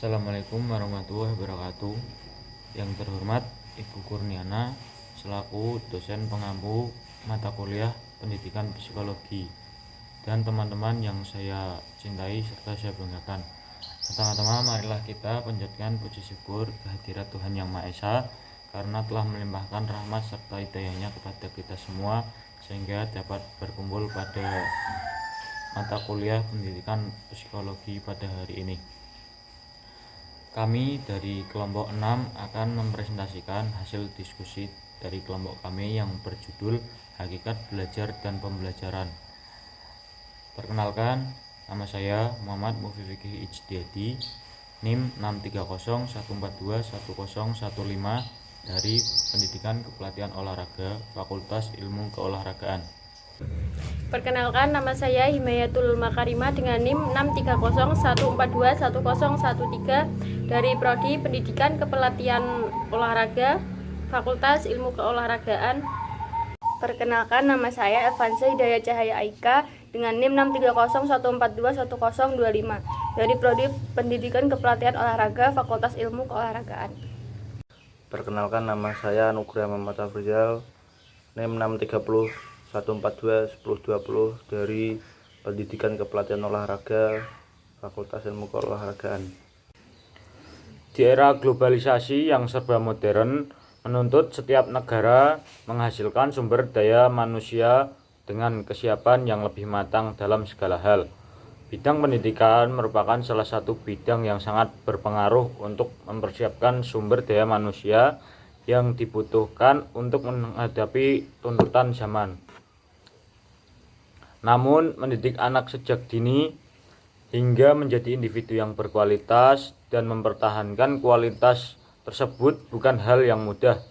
Assalamualaikum warahmatullahi wabarakatuh. Yang terhormat Ibu Kurniana selaku dosen pengampu mata kuliah Pendidikan Psikologi dan teman-teman yang saya cintai serta saya banggakan. Pertama-tama marilah kita panjatkan puji syukur kehadirat Tuhan Yang Maha Esa karena telah melimpahkan rahmat serta hidayahnya kepada kita semua sehingga dapat berkumpul pada mata kuliah Pendidikan Psikologi pada hari ini. Kami dari kelompok 6 akan mempresentasikan hasil diskusi dari kelompok kami yang berjudul Hakikat Belajar dan Pembelajaran. Perkenalkan, nama saya Muhammad Mufifikih Ijtiadi, NIM 63014210115 dari Pendidikan Kepelatihan Olahraga Fakultas Ilmu Keolahragaan. Perkenalkan, nama saya Himayatul Makarimah dengan NIM 63014210113 dari Prodi Pendidikan Kepelatihan Olahraga Fakultas Ilmu Keolahragaan. Perkenalkan, nama saya Evansa Hidayah Cahaya Aika dengan NIM 63014211025 dari Prodi Pendidikan Kepelatihan Olahraga Fakultas Ilmu Keolahragaan. Perkenalkan, nama saya Nugraha Muhammad Afrizal, NIM 63014211020 dari Pendidikan Kepelatihan Olahraga Fakultas Ilmu Keolahragaan. Di era globalisasi yang serba modern, menuntut setiap negara menghasilkan sumber daya manusia dengan kesiapan yang lebih matang dalam segala hal. Bidang pendidikan merupakan salah satu bidang yang sangat berpengaruh untuk mempersiapkan sumber daya manusia yang dibutuhkan untuk menghadapi tuntutan zaman. Namun, mendidik anak sejak dini hingga menjadi individu yang berkualitas dan mempertahankan kualitas tersebut bukan hal yang mudah.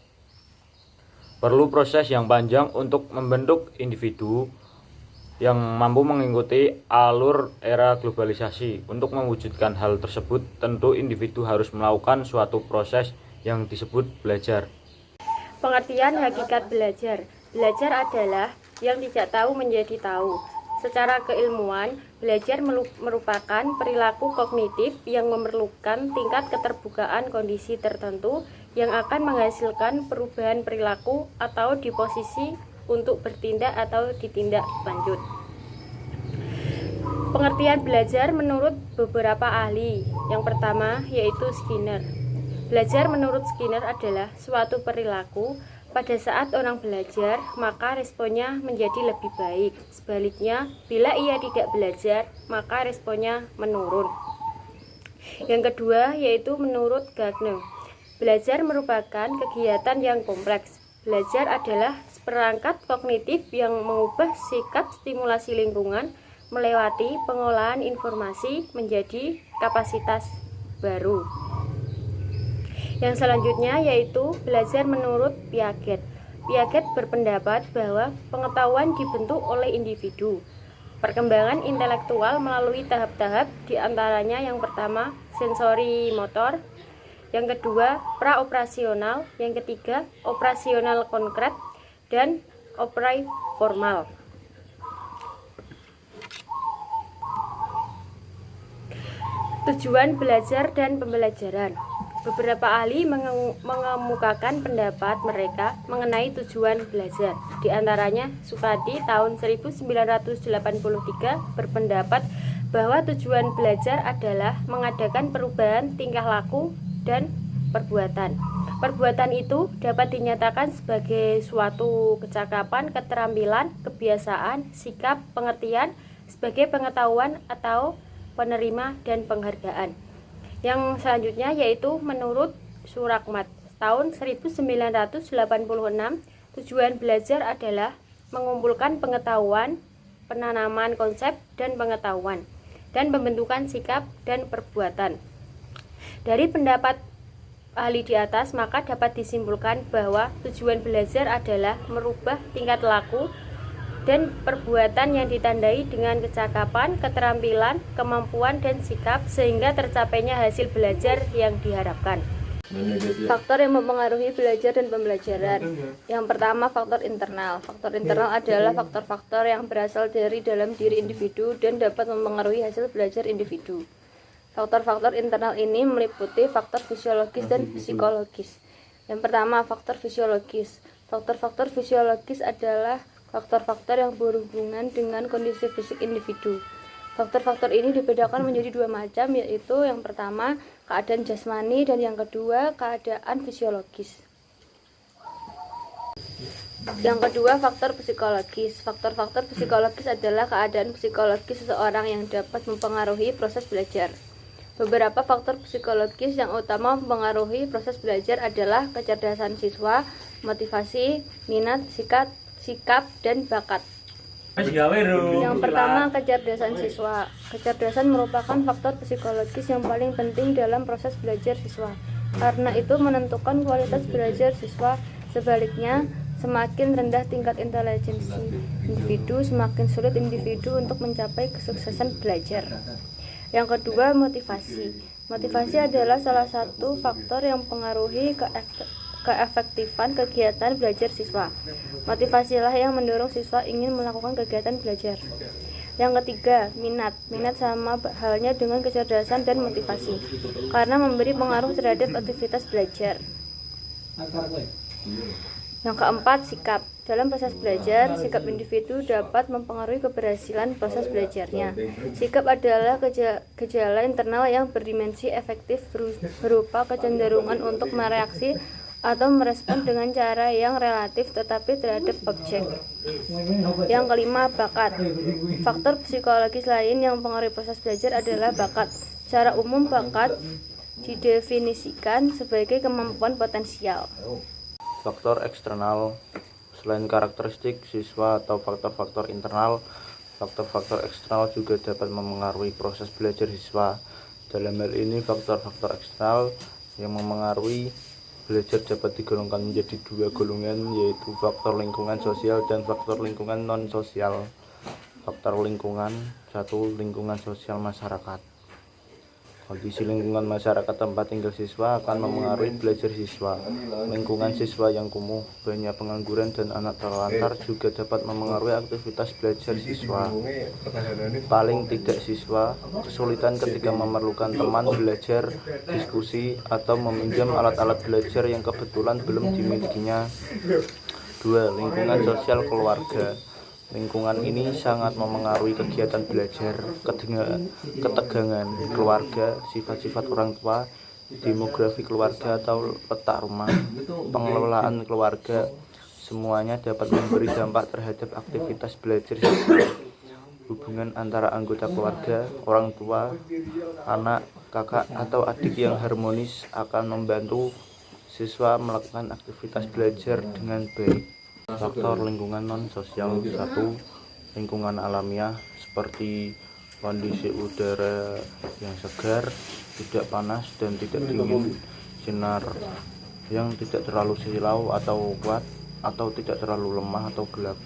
Perlu proses yang panjang untuk membentuk individu yang mampu mengikuti alur era globalisasi. Untuk mewujudkan hal tersebut, tentu individu harus melakukan suatu proses yang disebut belajar. Pengertian hakikat belajar. Belajar adalah yang tidak tahu menjadi tahu. Secara keilmuan, belajar merupakan perilaku kognitif yang memerlukan tingkat keterbukaan kondisi tertentu yang akan menghasilkan perubahan perilaku atau disposisi untuk bertindak atau ditindak lanjut. Pengertian belajar menurut beberapa ahli. Yang pertama yaitu Skinner. Belajar menurut Skinner adalah suatu perilaku pada saat orang belajar, maka responnya menjadi lebih baik. Sebaliknya, bila ia tidak belajar, maka responnya menurun. Yang kedua yaitu menurut Gardner. Belajar merupakan kegiatan yang kompleks. Belajar adalah seperangkat kognitif yang mengubah sikap stimulasi lingkungan melewati pengolahan informasi menjadi kapasitas baru. Yang selanjutnya yaitu belajar menurut Piaget. Piaget berpendapat bahwa pengetahuan dibentuk oleh individu. Perkembangan intelektual melalui tahap-tahap, diantaranya yang pertama sensori motor, yang kedua praoperasional, yang ketiga operasional konkret, dan operai formal. Tujuan belajar dan pembelajaran. Beberapa ahli mengemukakan pendapat mereka mengenai tujuan belajar. Di antaranya Sukadi tahun 1983 berpendapat bahwa tujuan belajar adalah mengadakan perubahan tingkah laku dan perbuatan. Perbuatan itu dapat dinyatakan sebagai suatu kecakapan, keterampilan, kebiasaan, sikap, pengertian, sebagai pengetahuan atau penerima dan penghargaan. Yang selanjutnya yaitu menurut Surakmat tahun 1986, tujuan belajar adalah mengumpulkan pengetahuan, penanaman konsep dan pengetahuan, dan pembentukan sikap dan perbuatan. Dari pendapat ahli di atas, maka dapat disimpulkan bahwa tujuan belajar adalah merubah tingkat laku dan perbuatan yang ditandai dengan kecakapan, keterampilan, kemampuan, dan sikap sehingga tercapainya hasil belajar yang diharapkan. Faktor yang mempengaruhi belajar dan pembelajaran. Yang pertama, faktor internal. Faktor internal adalah faktor-faktor yang berasal dari dalam diri individu dan dapat mempengaruhi hasil belajar individu. Faktor-faktor internal ini meliputi faktor fisiologis dan psikologis. Yang pertama, faktor fisiologis. Faktor-faktor fisiologis adalah faktor-faktor yang berhubungan dengan kondisi fisik individu. Faktor-faktor ini dibedakan menjadi dua macam, yaitu yang pertama keadaan jasmani dan yang kedua keadaan fisiologis. Yang kedua, faktor psikologis. Faktor-faktor psikologis adalah keadaan psikologis seseorang yang dapat mempengaruhi proses belajar. Beberapa faktor psikologis yang utama mempengaruhi proses belajar adalah kecerdasan siswa, motivasi, minat, sikap, dan bakat. Yang pertama, kecerdasan siswa. Kecerdasan merupakan faktor psikologis yang paling penting dalam proses belajar siswa. Karena itu menentukan kualitas belajar siswa. Sebaliknya, semakin rendah tingkat intelijensi individu, semakin sulit individu untuk mencapai kesuksesan belajar. Yang kedua, motivasi. Motivasi adalah salah satu faktor yang mempengaruhi keefektifan kegiatan belajar siswa. Motivasilah yang mendorong siswa ingin melakukan kegiatan belajar. Yang ketiga, minat. Minat sama halnya dengan kecerdasan dan motivasi, karena memberi pengaruh terhadap aktivitas belajar. Yang keempat, sikap. Dalam proses belajar, sikap individu dapat mempengaruhi keberhasilan proses belajarnya. Sikap adalah gejala internal yang berdimensi efektif berupa kecenderungan untuk mereaksi atau merespon dengan cara yang relatif tetapi terhadap objek. Yang kelima, bakat. Faktor psikologis lain yang mempengaruhi proses belajar adalah bakat. Secara umum, bakat didefinisikan sebagai kemampuan potensial. Faktor eksternal. Selain karakteristik siswa atau faktor-faktor internal, faktor-faktor eksternal juga dapat memengaruhi proses belajar siswa. Dalam hal ini, faktor-faktor eksternal yang memengaruhi belajar dapat digolongkan menjadi dua golongan, yaitu faktor lingkungan sosial dan faktor lingkungan non-sosial. Faktor lingkungan. 1. Lingkungan sosial masyarakat. Kondisi lingkungan masyarakat tempat tinggal siswa akan memengaruhi belajar siswa. Lingkungan siswa yang kumuh, banyak pengangguran dan anak terlantar juga dapat memengaruhi aktivitas belajar siswa. Paling tidak siswa kesulitan ketika memerlukan teman belajar, diskusi, atau meminjam alat-alat belajar yang kebetulan belum dimilikinya. 2. Lingkungan sosial keluarga. Lingkungan ini sangat memengaruhi kegiatan belajar, ketegangan keluarga, sifat-sifat orang tua, demografi keluarga atau letak rumah, pengelolaan keluarga, semuanya dapat memberi dampak terhadap aktivitas belajar siswa. Hubungan antara anggota keluarga, orang tua, anak, kakak, atau adik yang harmonis akan membantu siswa melakukan aktivitas belajar dengan baik. Faktor lingkungan non-sosial. 1. Lingkungan alamiah seperti kondisi udara yang segar, tidak panas dan tidak dingin, sinar yang tidak terlalu silau atau kuat, atau tidak terlalu lemah atau gelap,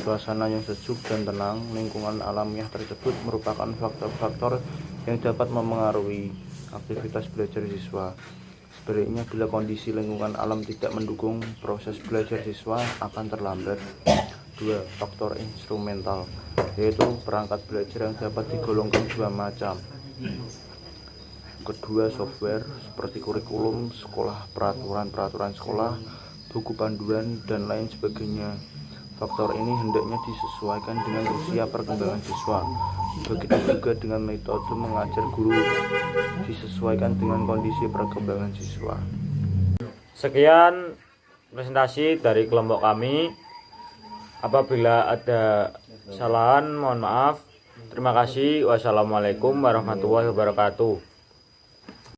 suasana yang sejuk dan tenang. Lingkungan alamiah tersebut merupakan faktor-faktor yang dapat memengaruhi aktivitas belajar siswa. Sebaliknya, bila kondisi lingkungan alam tidak mendukung, proses belajar siswa akan terlambat. 2. Faktor instrumental, yaitu perangkat belajar yang dapat digolongkan dua macam. Kedua, software seperti kurikulum sekolah, peraturan sekolah, buku panduan, dan lain sebagainya. Faktor ini hendaknya disesuaikan dengan usia perkembangan siswa. Begitu juga dengan metode mengajar guru, disesuaikan dengan kondisi perkembangan siswa. Sekian presentasi dari kelompok kami. Apabila ada kesalahan, mohon maaf. Terima kasih. Wassalamualaikum warahmatullahi wabarakatuh.